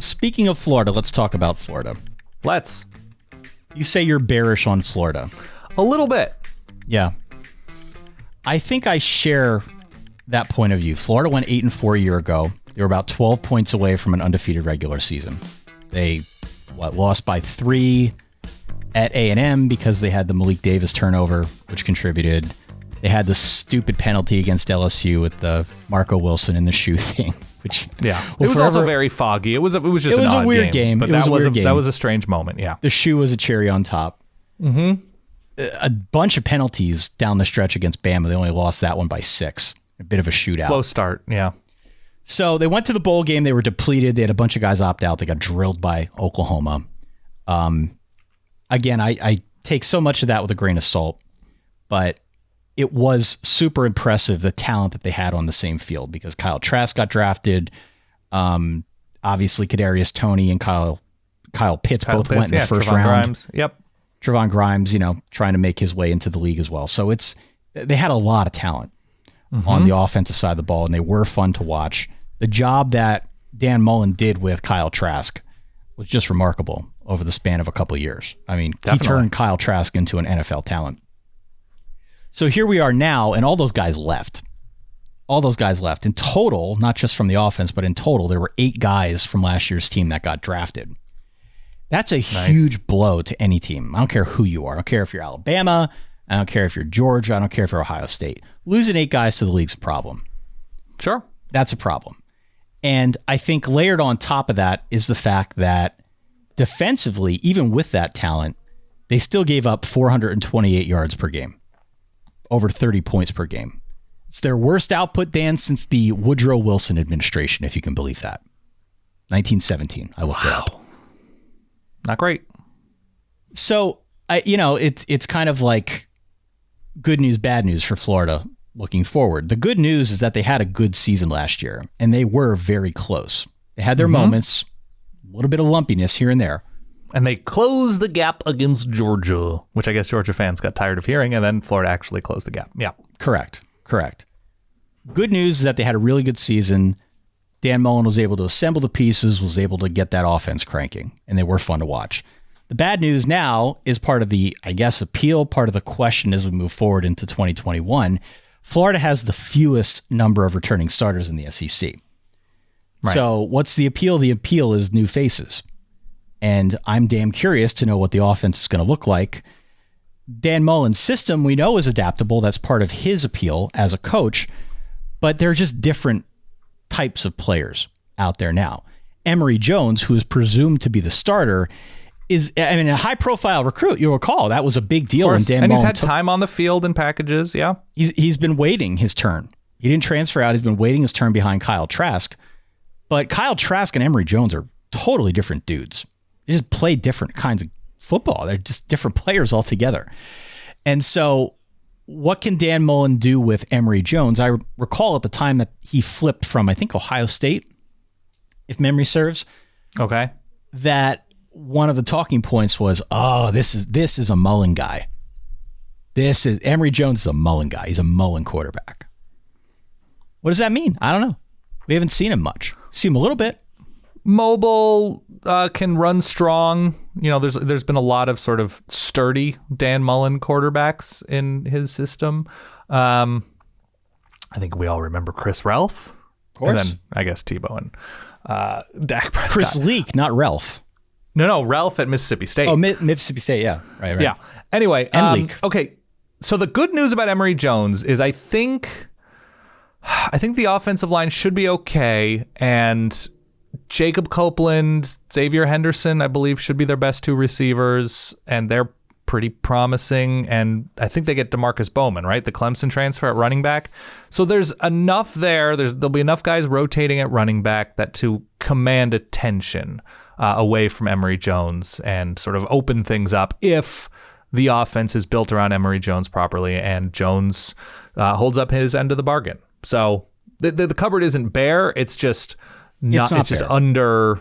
speaking of Florida, let's talk about Florida. Let's. You say you're bearish on Florida. A little bit. Yeah. I think I share that point of view. Florida went 8-4 a year ago. They were about 12 points away from an undefeated regular season. They lost by 3 at A&M because they had the Malik Davis turnover, which contributed. They had the stupid penalty against LSU with the Marco Wilson in the shoe thing, which it was also very foggy. It was just an odd weird game. But that was a strange moment. Yeah, the shoe was a cherry on top. Mm-hmm. A bunch of penalties down the stretch against Bama. They only lost that one by 6. A bit of a shootout. Slow start. Yeah. So they went to the bowl game. They were depleted. They had a bunch of guys opt out. They got drilled by Oklahoma. Again, I take so much of that with a grain of salt, but it was super impressive, the talent that they had on the same field, because Kyle Trask got drafted. Obviously, Kadarius Toney and Kyle Pitts both went in the first round. Grimes. Yep. Trevon Grimes, trying to make his way into the league as well. So they had a lot of talent on the offensive side of the ball, and they were fun to watch. The job that Dan Mullen did with Kyle Trask was just remarkable over the span of a couple of years. I mean, He turned Kyle Trask into an NFL talent. So here we are now, and all those guys left. All those guys left. In total, not just from the offense, but in total, there were 8 guys from last year's team that got drafted. That's a huge blow to any team. I don't care who you are. I don't care if you're Alabama. I don't care if you're Georgia. I don't care if you're Ohio State. Losing 8 guys to the league's a problem. Sure. That's a problem. And I think layered on top of that is the fact that defensively, even with that talent, they still gave up 428 yards per game. Over 30 points per game. It's their worst output, Dan, since the Woodrow Wilson administration, if you can believe that. 1917. I looked it up. Not great. So, it's kind of like good news, bad news for Florida looking forward. The good news is that they had a good season last year, and they were very close. They had their moments, a little bit of lumpiness here and there. And they closed the gap against Georgia, which I guess Georgia fans got tired of hearing, and then Florida actually closed the gap. Yeah. Correct. Good news is that they had a really good season. Dan Mullen was able to assemble the pieces, was able to get that offense cranking, and they were fun to watch. The bad news now is part of the, appeal, part of the question as we move forward into 2021. Florida has the fewest number of returning starters in the SEC. Right. So what's the appeal? The appeal is new faces. And I'm damn curious to know what the offense is going to look like. Dan Mullen's system, we know, is adaptable. That's part of his appeal as a coach. But they're just different types of players out there now. Emory Jones, who is presumed to be the starter, is a high-profile recruit. You'll recall that was a big deal when Dan Mullen he's had time on the field in packages. Yeah, he's been waiting his turn. He didn't transfer out. He's been waiting his turn behind Kyle Trask. But Kyle Trask and Emory Jones are totally different dudes. They just play different kinds of football. They're just different players altogether. And so what can Dan Mullen do with Emory Jones? I recall at the time that he flipped from, I think, Ohio State, if memory serves. Okay. That one of the talking points was, this is a Mullen guy. Emory Jones is a Mullen guy. He's a Mullen quarterback. What does that mean? I don't know. We haven't seen him much. See him a little bit. Mobile, can run strong. There's been a lot of sort of sturdy Dan Mullen quarterbacks in his system. I think we all remember Chris Ralph. Of course. And then I guess Tebow and Dak Prescott. Chris Leak, not Ralph. No, Ralph at Mississippi State. Oh, Mississippi State, yeah. Right. Yeah. Anyway, and Leak. Okay, so the good news about Emory Jones is I think the offensive line should be okay, and Jacob Copeland, Xavier Henderson, I believe, should be their best 2 receivers, and they're pretty promising. And I think they get DeMarcus Bowman, right? The Clemson transfer at running back. So there's enough there. There'll be enough guys rotating at running back that to command attention away from Emory Jones and sort of open things up if the offense is built around Emory Jones properly and Jones holds up his end of the bargain. So the cupboard isn't bare. It's just under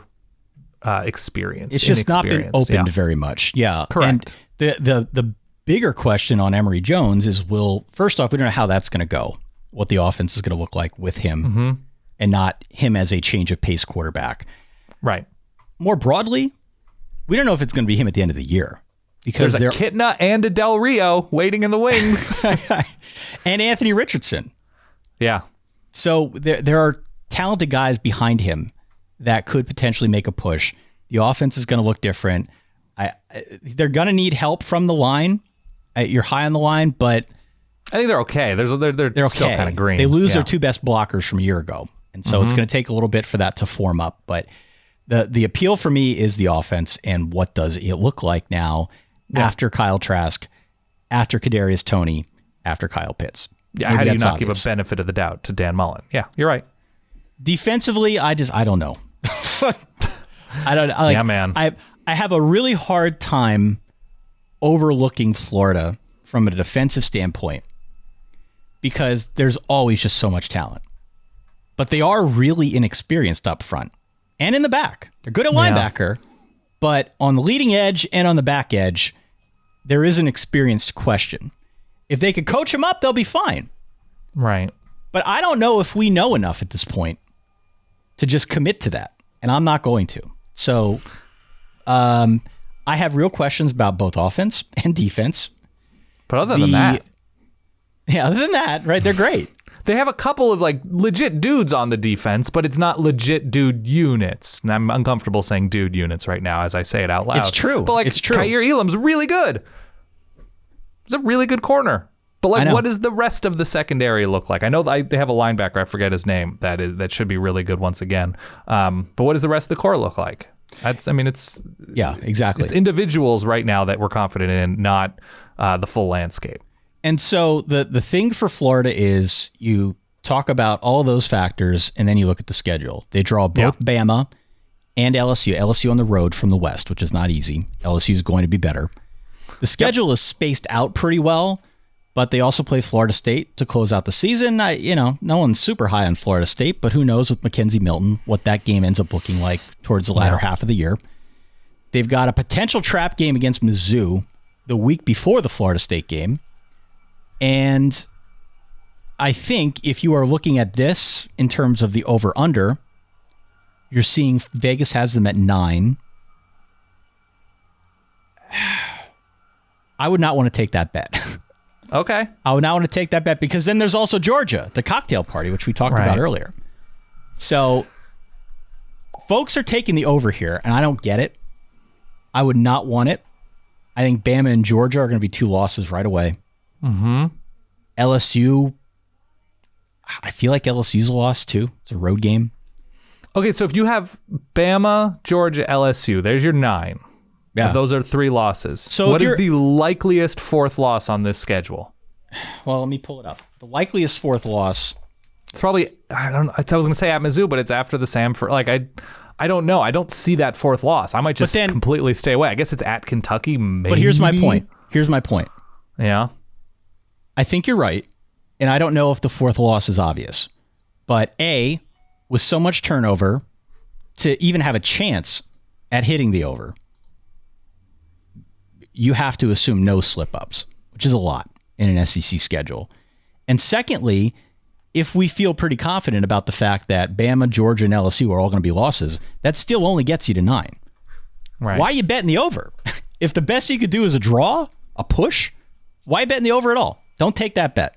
experience. It's just not been opened very much. Yeah. Correct. And the bigger question on Emory Jones is, first off, we don't know how that's going to go, what the offense is going to look like with him and not him as a change of pace quarterback. Right. more broadly, we don't know if it's going to be him at the end of the year. Because there's a Kitna and a Del Rio waiting in the wings. And Anthony Richardson. Yeah. So there are talented guys behind him that could potentially make a push. The offense is going to look different. They're going to need help from the line. You're high on the line, but I think they're okay. They're okay. Still kind of green. They lose their two best blockers from a year ago. And so it's going to take a little bit for that to form up. But the appeal for me is the offense and what does it look like now after Kyle Trask, after Kadarius Toney, after Kyle Pitts. Yeah, how do you not give a benefit of the doubt to Dan Mullen? Yeah, you're right. Defensively, I don't know. I don't like, yeah, man. I have a really hard time overlooking Florida from a defensive standpoint because there's always just so much talent. But they are really inexperienced up front and in the back. They're good at linebacker, but on the leading edge and on the back edge, there is an experienced question. If they could coach them up, they'll be fine. Right. But I don't know if we know enough at this point to just commit to that. And I'm not going to. So I have real questions about both offense and defense. But other than that. Yeah, other than that, right, they're great. They have a couple of like legit dudes on the defense, but it's not legit dude units. And I'm uncomfortable saying dude units right now as I say it out loud. It's true. But like it's true. Kaiir Elam's really good. He's a really good corner. But like, what does the rest of the secondary look like? I know they have a linebacker. I forget his name. That should be really good once again. But what does the rest of the core look like? It's exactly. It's individuals right now that we're confident in, not the full landscape. And so the thing for Florida is you talk about all those factors, and then you look at the schedule. They draw both Bama and LSU. LSU on the road from the West, which is not easy. LSU is going to be better. The schedule is spaced out pretty well, but they also play Florida State to close out the season. No one's super high on Florida State, but who knows with Mackenzie Milton what that game ends up looking like towards the latter half of the year. They've got a potential trap game against Mizzou the week before the Florida State game. And I think if you are looking at this in terms of the over-under, you're seeing Vegas has them at 9. I would not want to take that bet. Okay. I would not want to take that bet because then there's also Georgia, the cocktail party, which we talked about earlier. So folks are taking the over here, and I don't get it. I would not want it. I think Bama and Georgia are going to be 2 losses right away. Mm-hmm. LSU, I feel like LSU's a loss too. It's a road game. Okay, so if you have Bama, Georgia, LSU, there's your 9. Yeah. Those are 3 losses. So what is the likeliest 4th loss on this schedule? Well, let me pull it up. The likeliest 4th loss. It's probably, I was going to say at Mizzou, but it's after the Samford. Like, I don't know. I don't see that 4th loss. I might just completely stay away. I guess it's at Kentucky, maybe. But here's my point. Yeah. I think you're right, and I don't know if the 4th loss is obvious. But A, with so much turnover, to even have a chance at hitting the over, you have to assume no slip-ups, which is a lot in an SEC schedule. And secondly, if we feel pretty confident about the fact that Bama, Georgia, and LSU are all going to be losses, that still only gets you to 9. Right. Why are you betting the over? If the best you could do is a draw, a push, why betting the over at all? Don't take that bet.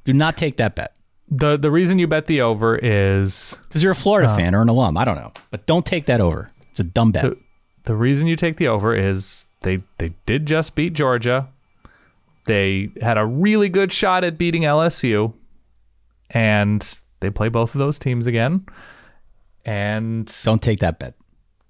Do not take that bet. The reason you bet the over is because you're a Florida fan or an alum. I don't know. But don't take that over. It's a dumb bet. The reason you take the over is they did just beat Georgia. They had a really good shot at beating LSU. And they play both of those teams again. And don't take that bet.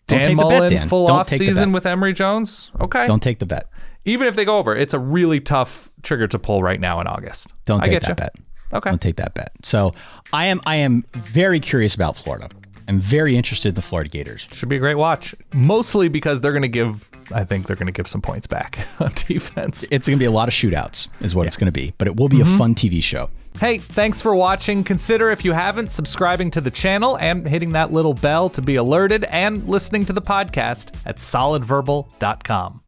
Dan Mullen, full off season with Emory Jones. Okay. Don't take the bet. Even if they go over, it's a really tough trigger to pull right now in August. Don't take that bet. Okay. Don't take that bet. So I am very curious about Florida. I'm very interested in the Florida Gators. Should be a great watch. Mostly because I think they're going to give some points back on defense. It's going to be a lot of shootouts is what it's going to be. But it will be a fun TV show. Hey, thanks for watching. Consider, if you haven't, subscribing to the channel and hitting that little bell to be alerted, and listening to the podcast at solidverbal.com.